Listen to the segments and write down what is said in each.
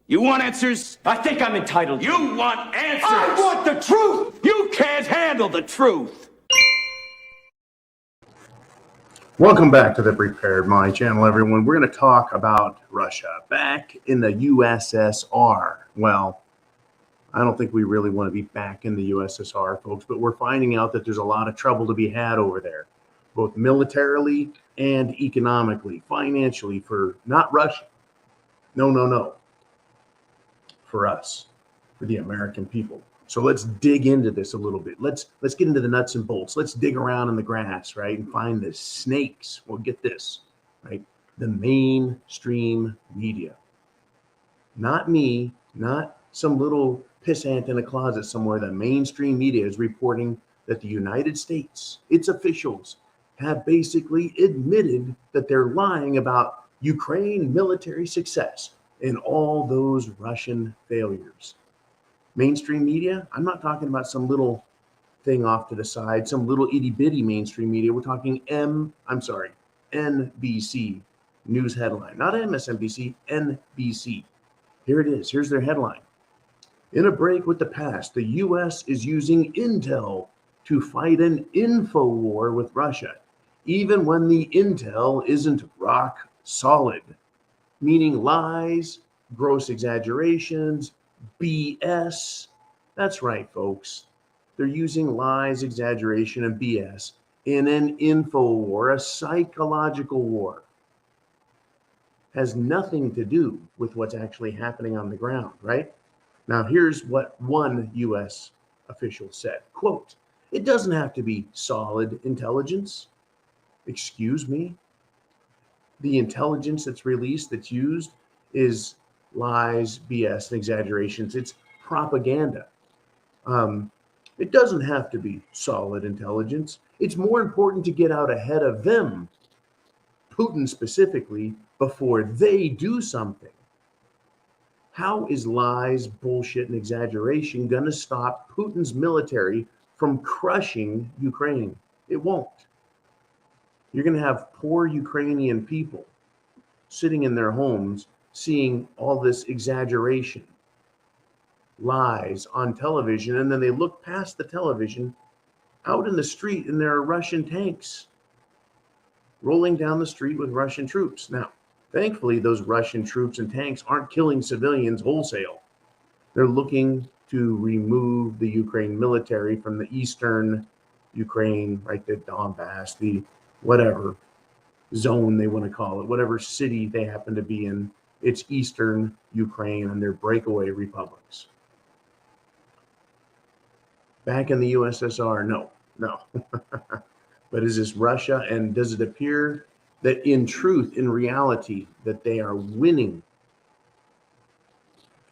You want answers? I think I'm entitled. You want answers? I want the truth! You can't handle the truth. Welcome back to the Prepared Mind channel, everyone. We're going to talk about Russia back in the USSR. Well, I don't think we really want to be back in the USSR, folks, but we're finding out that there's a lot of trouble to be had over there, both militarily and economically, financially, for not Russia. No. For us, for the American people. So let's dig into this a little bit. Let's get into the nuts and bolts. Let's dig around in the grass, right, and find the snakes. Well, get this, right? The mainstream media. Not me, not some little pissant in a closet somewhere. The mainstream media is reporting that the United States, its officials, have basically admitted that they're lying about Ukraine military success and all those Russian failures. Mainstream media, I'm not talking about some little thing off to the side, some little itty bitty mainstream media. We're talking NBC news headline, not MSNBC, NBC. Here it is. Here's their headline. In a break with the past, the U.S. is using intel to fight an info war with Russia, even when the intel isn't rock solid, meaning lies, gross exaggerations, BS. That's right, folks. They're using lies, exaggeration, and BS in an info war, a psychological war. Has nothing to do with what's actually happening on the ground, right? Now, here's what one U.S. official said, quote, "It doesn't have to be solid intelligence." Excuse me? The intelligence that's released, that's used, is lies, BS, and exaggerations. It's propaganda. It doesn't have to be solid intelligence. It's more important to get out ahead of them, Putin specifically, before they do something. How is lies, bullshit, and exaggeration going to stop Putin's military from crushing Ukraine? It won't. You're going to have poor Ukrainian people sitting in their homes seeing all this exaggeration, lies on television, and then they look past the television out in the street and there are Russian tanks rolling down the street with Russian troops. Now, thankfully, those Russian troops and tanks aren't killing civilians wholesale. They're looking to remove the Ukraine military from the eastern Ukraine, right, the Donbass, the whatever zone they want to call it, whatever city they happen to be in. It's eastern Ukraine and their breakaway republics. Back in the USSR, no. But is this Russia? And does it appear that in truth, in reality, that they are winning?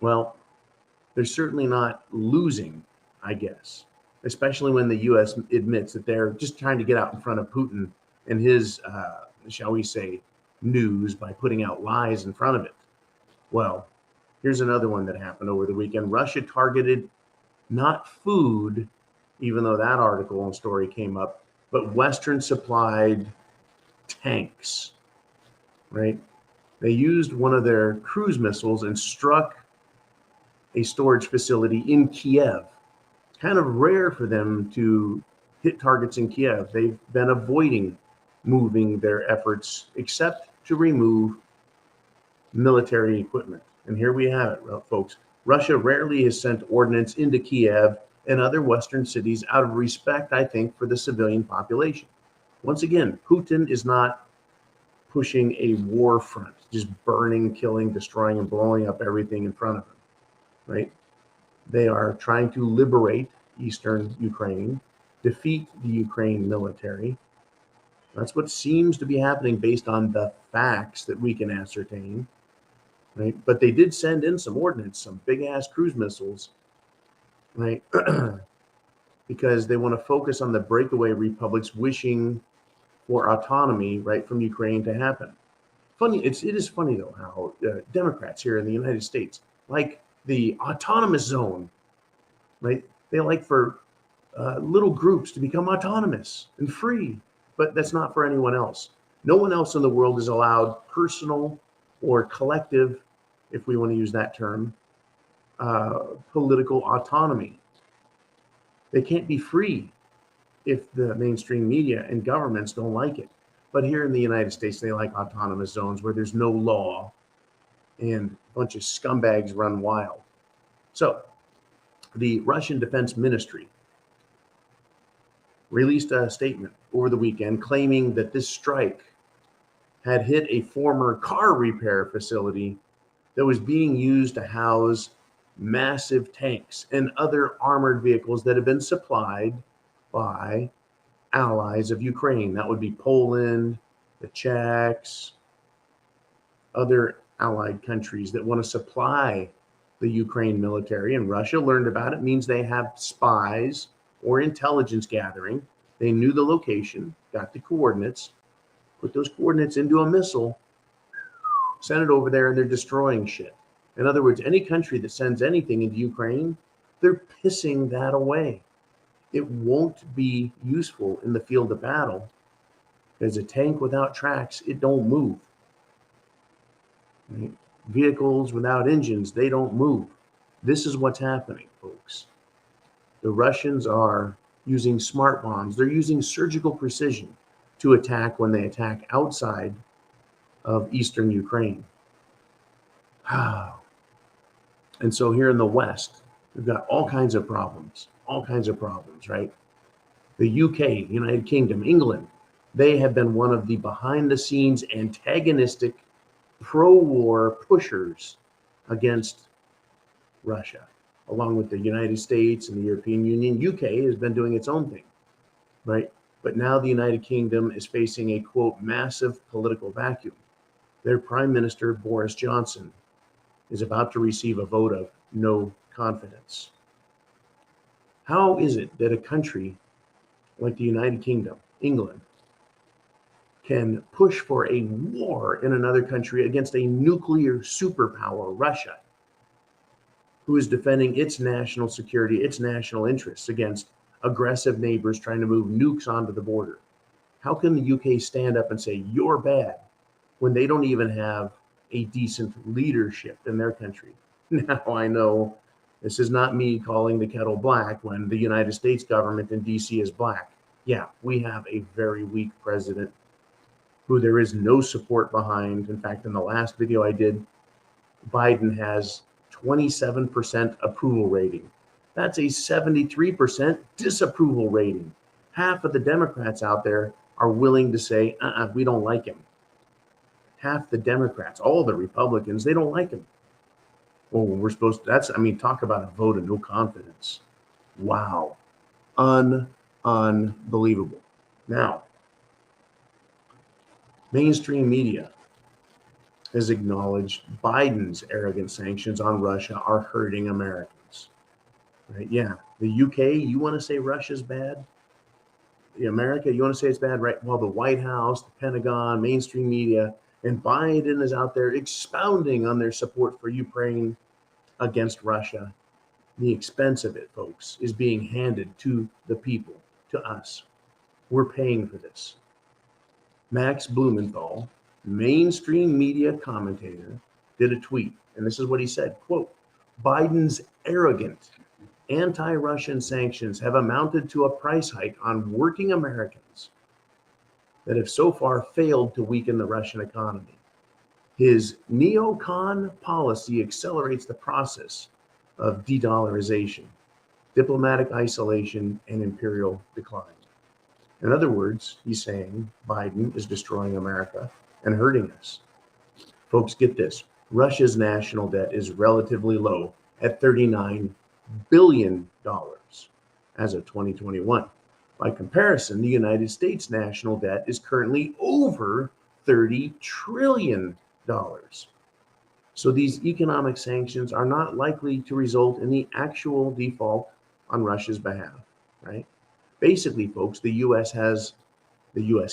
Well, they're certainly not losing, I guess, especially when the U.S. admits that they're just trying to get out in front of Putin and his, shall we say, news by putting out lies in front of it. Well, here's another one that happened over the weekend. Russia targeted not food, even though that article and story came up, but Western supplied tanks, right? They used one of their cruise missiles and struck a storage facility in Kiev. It's kind of rare for them to hit targets in Kiev. They've been avoiding moving their efforts except to remove military equipment. And here we have it, folks. Russia rarely has sent ordnance into Kiev and other Western cities out of respect, I think, for the civilian population. Once again, Putin is not pushing a war front, just burning, killing, destroying, and blowing up everything in front of him, right? They are trying to liberate eastern Ukraine, defeat the Ukraine military. That's what seems to be happening based on the facts that we can ascertain, right? But they did send in some ordnance, some big-ass cruise missiles, right? Because they want to focus on the breakaway republics wishing for autonomy, right, from Ukraine to happen. Funny, it is funny, though, how Democrats here in the United States like the autonomous zone, right? They like for little groups to become autonomous and free, but that's not for anyone else. No one else in the world is allowed personal or collective if we want to use that term, political autonomy. They can't be free if the mainstream media and governments don't like it. But here in the United States, they like autonomous zones where there's no law and a bunch of scumbags run wild. So the Russian Defense Ministry released a statement over the weekend claiming that this strike had hit a former car repair facility that was being used to house massive tanks and other armored vehicles that have been supplied by allies of Ukraine. That would be Poland, the Czechs, other allied countries that want to supply the Ukraine military. And Russia learned about it. Means they have spies or intelligence gathering. They knew the location, got the coordinates, put those coordinates into a missile, send it over there, and they're destroying shit. In other words, any country that sends anything into Ukraine, they're pissing that away. It won't be useful in the field of battle because a tank without tracks, it don't move. Right? Vehicles without engines, they don't move. This is what's happening, folks. The Russians are using smart bombs. They're using surgical precision to attack when they attack outside of eastern Ukraine. And so here in the West, we've got all kinds of problems, right? The UK, United Kingdom, England, they have been one of the behind the scenes antagonistic pro-war pushers against Russia, along with the United States and the European Union. UK has been doing its own thing, right? But now the United Kingdom is facing a, quote, massive political vacuum. Their Prime Minister, Boris Johnson, is about to receive a vote of no confidence. How is it that a country like the United Kingdom, England, can push for a war in another country against a nuclear superpower, Russia, who is defending its national security, its national interests against aggressive neighbors trying to move nukes onto the border? How can the UK stand up and say, you're bad, when they don't even have a decent leadership in their country? Now, I know this is not me calling the kettle black when the United States government in DC is black. Yeah, we have a very weak president who there is no support behind. In fact, in the last video I did, Biden has 27% approval rating. That's a 73% disapproval rating. Half of the Democrats out there are willing to say, we don't like him. Half the Democrats, all the Republicans, they don't like him. Well, we're supposed to, talk about a vote of no confidence. Wow. Unbelievable. Now, mainstream media has acknowledged Biden's arrogant sanctions on Russia are hurting Americans. Right? Yeah. The UK, you want to say Russia's bad? America, you want to say it's bad, right? Well, the White House, the Pentagon, mainstream media, and Biden is out there expounding on their support for Ukraine against Russia. The expense of it, folks, is being handed to the people, to us. We're paying for this. Max Blumenthal, mainstream media commentator, did a tweet, and this is what he said, quote, Biden's arrogant anti-Russian sanctions have amounted to a price hike on working Americans that have so far failed to weaken the Russian economy. His neocon policy accelerates the process of de-dollarization, diplomatic isolation, and imperial decline. In other words, he's saying Biden is destroying America and hurting us. Folks, get this. Russia's national debt is relatively low at $39 billion as of 2021. By comparison, the United States national debt is currently over $30 trillion. So these economic sanctions are not likely to result in the actual default on Russia's behalf, right? Basically, folks, the U.S.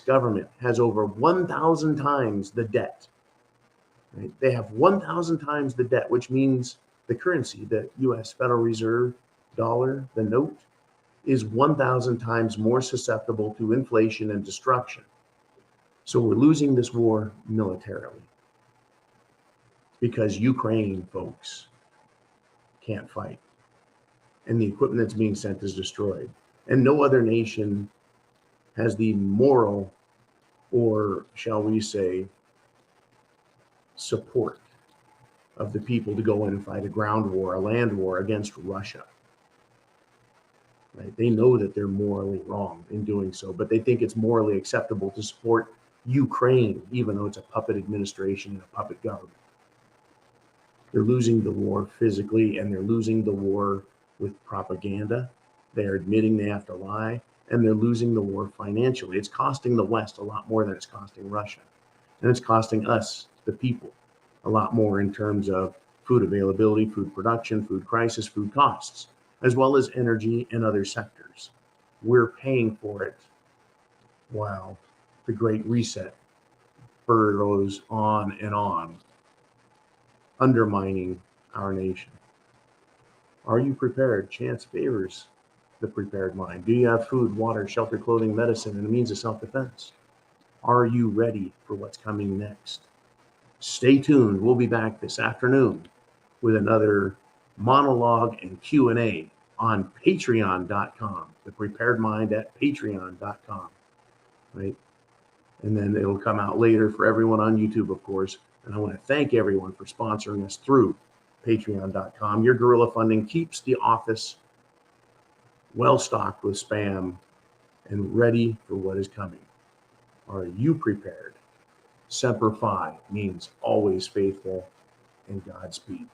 government has over 1,000 times the debt. Right? They have 1,000 times the debt, which means the currency, the U.S. Federal Reserve dollar, the note, is 1,000 times more susceptible to inflation and destruction. So we're losing this war militarily. because Ukraine folks can't fight. And the equipment that's being sent is destroyed. And no other nation has the moral, or shall we say, support of the people to go in and fight a ground war, a land war against Russia. Right? They know that they're morally wrong in doing so, but they think it's morally acceptable to support Ukraine, even though it's a puppet administration and a puppet government. They're losing the war physically, and they're losing the war with propaganda. They're admitting they have to lie, and they're losing the war financially. It's costing the West a lot more than it's costing Russia. And it's costing us, the people, a lot more in terms of food availability, food production, food crisis, food costs, as well as energy and other sectors. We're paying for it while the Great Reset goes on and on, undermining our nation. Are you prepared? Chance favors the prepared mind. Do you have food, water, shelter, clothing, medicine, and a means of self-defense? Are you ready for what's coming next? Stay tuned. We'll be back this afternoon with another monologue and Q&A on patreon.com, the prepared mind at patreon.com, right? And then it'll come out later for everyone on YouTube, of course. And I want to thank everyone for sponsoring us through patreon.com. Your guerrilla funding keeps the office well stocked with spam and ready for what is coming. Are you prepared? Semper Fi means always faithful, and Godspeed.